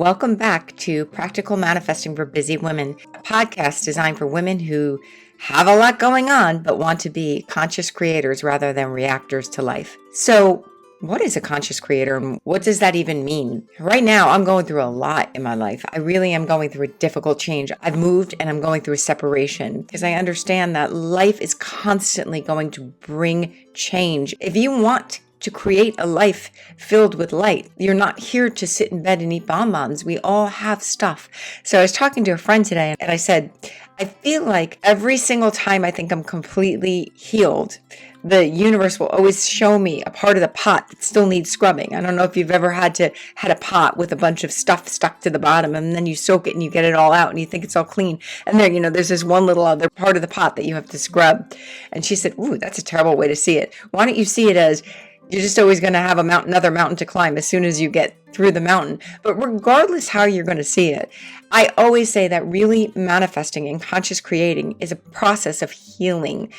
Welcome back to Practical Manifesting for Busy Women, a podcast designed for women who have a lot going on but want to be conscious creators rather than reactors to life. So, what is a conscious creator and what does that even mean? Right now, I'm going through a lot in my life. I really am going through a difficult change. I've moved and I'm going through a separation because I understand that life is constantly going to bring change. If you want to create a life filled with light, you're not here to sit in bed and eat bonbons. We all have stuff. So I was talking to a friend today and I said, I feel like every single time I think I'm completely healed, the universe will always show me a part of the pot that still needs scrubbing. I don't know if you've ever had a pot with a bunch of stuff stuck to the bottom and then you soak it and you get it all out and you think it's all clean. And there, there's this one little other part of the pot that you have to scrub. And she said, ooh, that's a terrible way to see it. Why don't you see it as you're just always going to have another mountain to climb as soon as you get through the mountain. But regardless how you're going to see it, I always say that really manifesting and conscious creating is a process of healing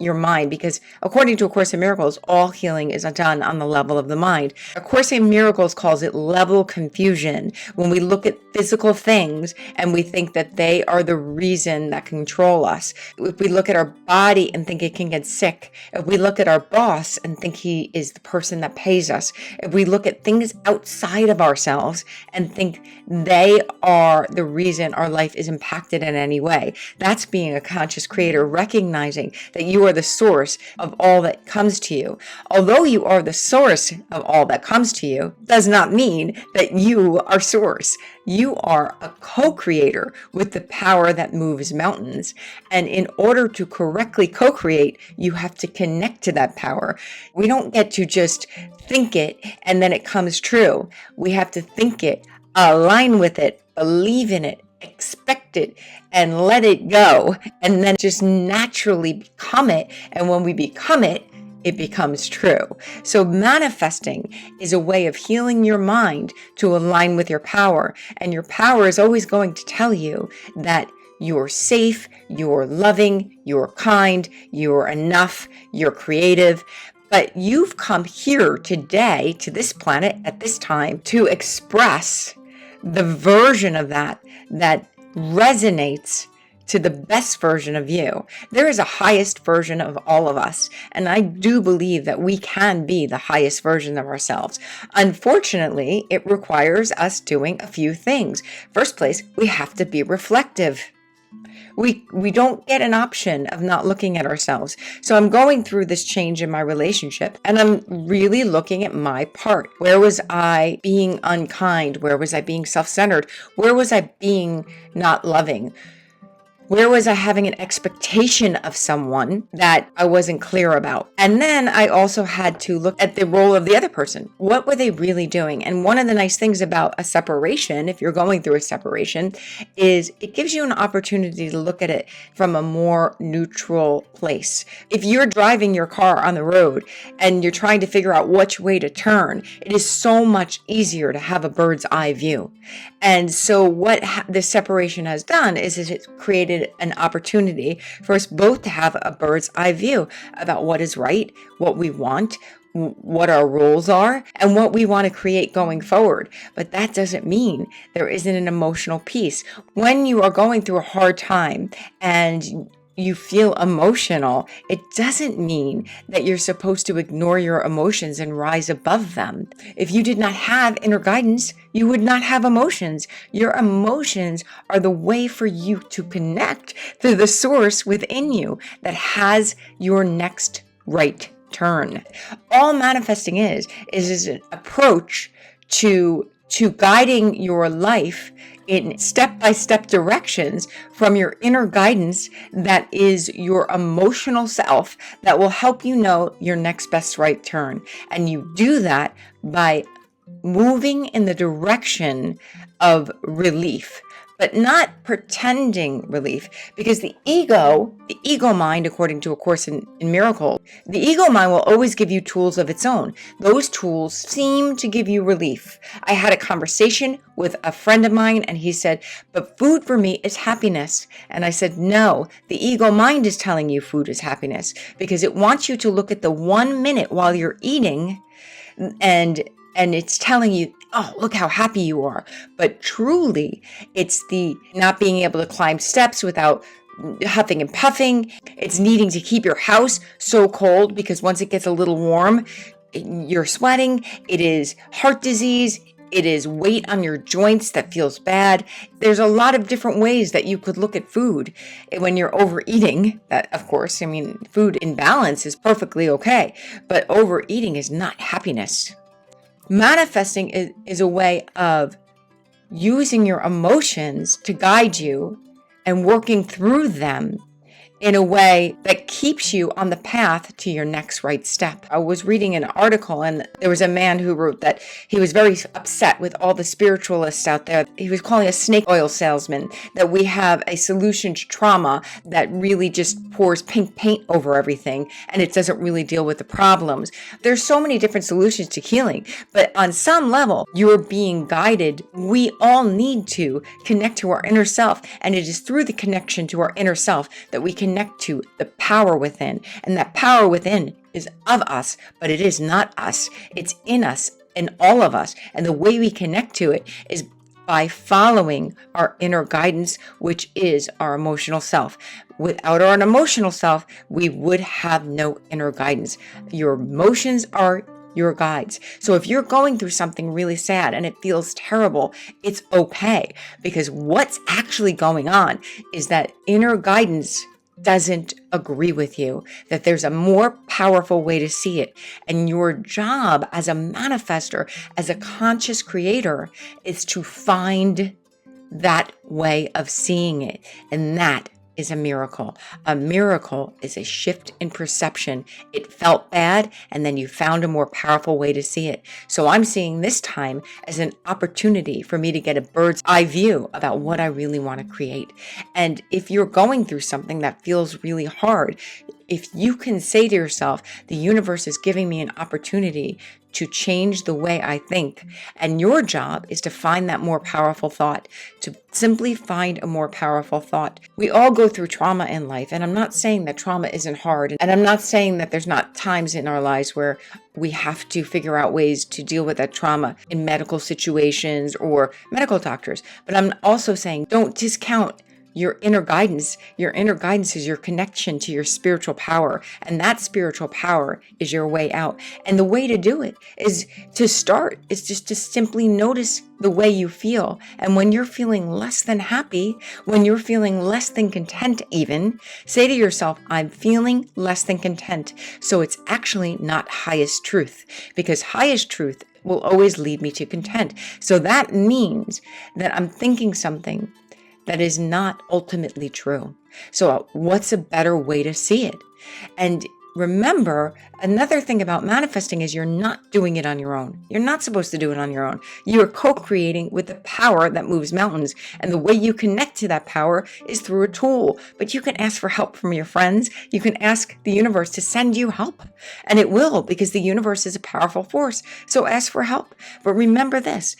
your mind, because according to A Course in Miracles, all healing is done on the level of the mind. A Course in Miracles calls it level confusion, when we look at physical things and we think that they are the reason that control us. If we look at our body and think it can get sick, if we look at our boss and think he is the person that pays us, if we look at things outside of ourselves and think they are the reason our life is impacted in any way. That's being a conscious creator, recognizing that you are the source of all that comes to you. Although you are the source of all that comes to you, does not mean that you are source. You are a co-creator with the power that moves mountains. And in order to correctly co-create, you have to connect to that power. We don't get to just think it and then it comes true. We have to think it, align with it, believe in it, expect it, and let it go, and then just naturally become it. And when we become it, it becomes true. So manifesting is a way of healing your mind to align with your power. And your power is always going to tell you that you're safe, you're loving, you're kind, you're enough, you're creative. But you've come here today to this planet at this time to express the version of that resonates to the best version of you. There is a highest version of all of us. And I do believe that we can be the highest version of ourselves. Unfortunately, it requires us doing a few things. First place, we have to be reflective. We don't get an option of not looking at ourselves. So I'm going through this change in my relationship and I'm really looking at my part. Where was I being unkind? Where was I being self-centered? Where was I being not loving? Where was I having an expectation of someone that I wasn't clear about? And then I also had to look at the role of the other person. What were they really doing? And one of the nice things about a separation, if you're going through a separation, is it gives you an opportunity to look at it from a more neutral place. If you're driving your car on the road and you're trying to figure out which way to turn, it is so much easier to have a bird's eye view. And so what this separation has done is it's created an opportunity for us both to have a bird's eye view about what is right, what we want, what our rules are, and what we want to create going forward. But that doesn't mean there isn't an emotional piece. When you are going through a hard time and you feel emotional, it doesn't mean that you're supposed to ignore your emotions and rise above them. If you did not have inner guidance, you would not have emotions. Your emotions are the way for you to connect to the source within you that has your next right turn. All manifesting is an approach to guiding your life in step-by-step directions from your inner guidance that is your emotional self that will help you know your next best right turn. And you do that by moving in the direction of relief, but not pretending relief, because the ego mind, according to A Course in Miracles, the ego mind will always give you tools of its own. Those tools seem to give you relief. I had a conversation with a friend of mine and he said, but food for me is happiness. And I said, no, the ego mind is telling you food is happiness because it wants you to look at the 1 minute while you're eating and and it's telling you, oh, look how happy you are. But truly, it's the not being able to climb steps without huffing and puffing. It's needing to keep your house so cold because once it gets a little warm, you're sweating. It is heart disease. It is weight on your joints that feels bad. There's a lot of different ways that you could look at food. When you're overeating, that of course, food in balance is perfectly okay, but overeating is not happiness. Manifesting is a way of using your emotions to guide you and working through them in a way that keeps you on the path to your next right step. I was reading an article, and there was a man who wrote that he was very upset with all the spiritualists out there. He was calling a snake oil salesman, that we have a solution to trauma that really just pours pink paint over everything, and it doesn't really deal with the problems. There's so many different solutions to healing, but on some level, you're being guided. We all need to connect to our inner self, and it is through the connection to our inner self that we connect to the power within. And that power within is of us, but it is not us. It's in us, in all of us. And the way we connect to it is by following our inner guidance, which is our emotional self. Without our emotional self, we would have no inner guidance. Your emotions are your guides. So if you're going through something really sad and it feels terrible, it's okay, because what's actually going on is that inner guidance doesn't agree with you, that there's a more powerful way to see it. And your job as a manifester, as a conscious creator, is to find that way of seeing it. And that is a miracle. A miracle is a shift in perception. It felt bad, and then you found a more powerful way to see it. So I'm seeing this time as an opportunity for me to get a bird's eye view about what I really want to create. And if you're going through something that feels really hard, if you can say to yourself, the universe is giving me an opportunity to change the way I think. And your job is to find that more powerful thought, to simply find a more powerful thought. We all go through trauma in life. And I'm not saying that trauma isn't hard. And I'm not saying that there's not times in our lives where we have to figure out ways to deal with that trauma in medical situations or medical doctors. But I'm also saying don't discount your inner guidance. Your inner guidance is your connection to your spiritual power. And that spiritual power is your way out. And the way to do it is just to simply notice the way you feel. And when you're feeling less than happy, when you're feeling less than content even, say to yourself, I'm feeling less than content. So it's actually not highest truth, because highest truth will always lead me to content. So that means that I'm thinking something that is not ultimately true. So what's a better way to see it? And remember, another thing about manifesting is you're not doing it on your own. You're not supposed to do it on your own. You're co-creating with the power that moves mountains. And the way you connect to that power is through a tool. But you can ask for help from your friends. You can ask the universe to send you help. And it will, because the universe is a powerful force. So ask for help. But remember this,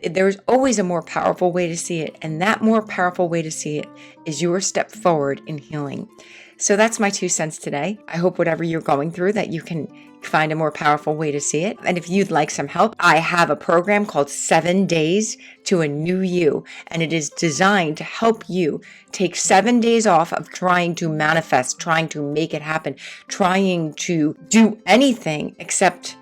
there's always a more powerful way to see it. And that more powerful way to see it is your step forward in healing. So that's my 2 cents today. I hope whatever you're going through that you can find a more powerful way to see it. And if you'd like some help, I have a program called 7 Days to a New You. And it is designed to help you take 7 days off of trying to manifest, trying to make it happen, trying to do anything except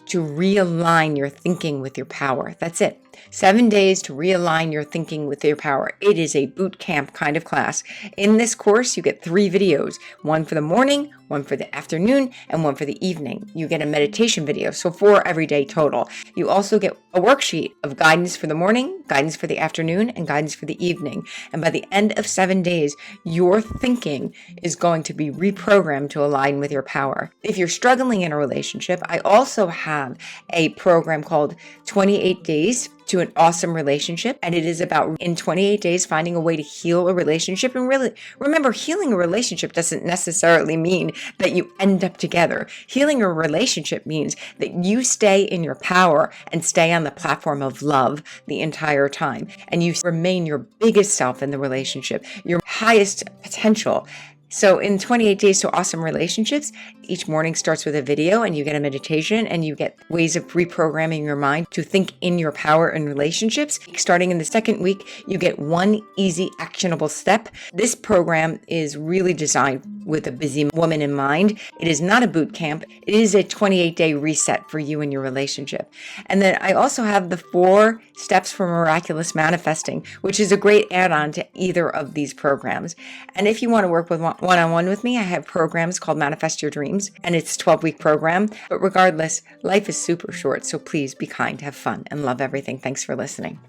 to realign your thinking with your power. That's it. 7 days to realign your thinking with your power. It is a boot camp kind of class. In this course, you get 3 videos, one for the morning, one for the afternoon, and one for the evening. You get a meditation video, so 4 every day total. You also get a worksheet of guidance for the morning, guidance for the afternoon, and guidance for the evening. And by the end of 7 days, your thinking is going to be reprogrammed to align with your power. If you're struggling in a relationship, I also have a program called 28 Days to an Awesome Relationship. And it is about, in 28 days, finding a way to heal a relationship. And really, remember, healing a relationship doesn't necessarily mean that you end up together. Healing a relationship means that you stay in your power and stay on the platform of love the entire time. And you remain your biggest self in the relationship, your highest potential. So in 28 Days to Awesome Relationships, each morning starts with a video and you get a meditation and you get ways of reprogramming your mind to think in your power in relationships. Starting in the second week, you get one easy actionable step. This program is really designed with a busy woman in mind. It is not a boot camp. It is a 28-day reset for you and your relationship. And then I also have the 4 steps for Miraculous Manifesting, which is a great add-on to either of these programs. And if you want to work with one-on-one with me, I have programs called Manifest Your Dreams, and it's a 12-week program. But regardless, life is super short, so please be kind, have fun, and love everything. Thanks for listening.